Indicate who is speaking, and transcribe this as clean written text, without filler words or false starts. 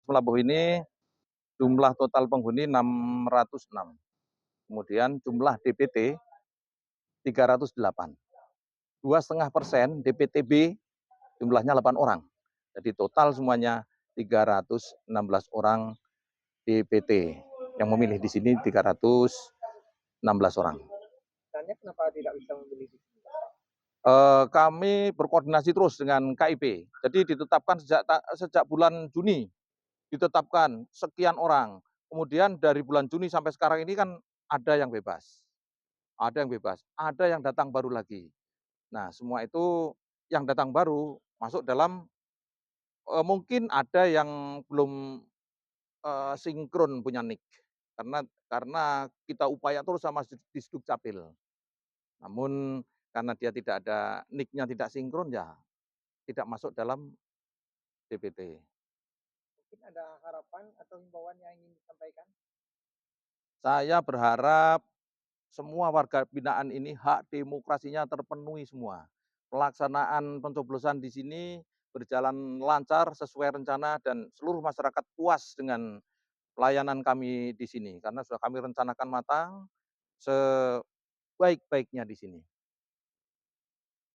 Speaker 1: Melabuh ini jumlah total penghuni 606, kemudian jumlah DPT 308. 2,5% DPTB jumlahnya 8 orang. Jadi total semuanya 316 orang DPT. Yang memilih di sini 316 orang.
Speaker 2: Tanya kenapa tidak bisa memilih di sini?
Speaker 1: Kami berkoordinasi terus dengan KIP. Jadi ditetapkan sejak bulan Juni, ditetapkan sekian orang. Kemudian dari bulan Juni sampai sekarang ini kan ada yang bebas, ada yang datang baru lagi. Nah, semua itu yang datang baru masuk dalam mungkin ada yang belum sinkron punya NIK, karena kita upaya terus sama Disduk Capil. Namun karena dia tidak ada NIK-nya tidak sinkron, ya tidak masuk dalam DPT.
Speaker 2: Mungkin ada harapan atau himbauan yang ingin disampaikan?
Speaker 1: Saya berharap semua warga binaan ini hak demokrasinya terpenuhi semua. Pelaksanaan pencoblosan di sini berjalan lancar sesuai rencana dan seluruh masyarakat puas dengan pelayanan kami di sini karena sudah kami rencanakan matang sebaik-baiknya di sini.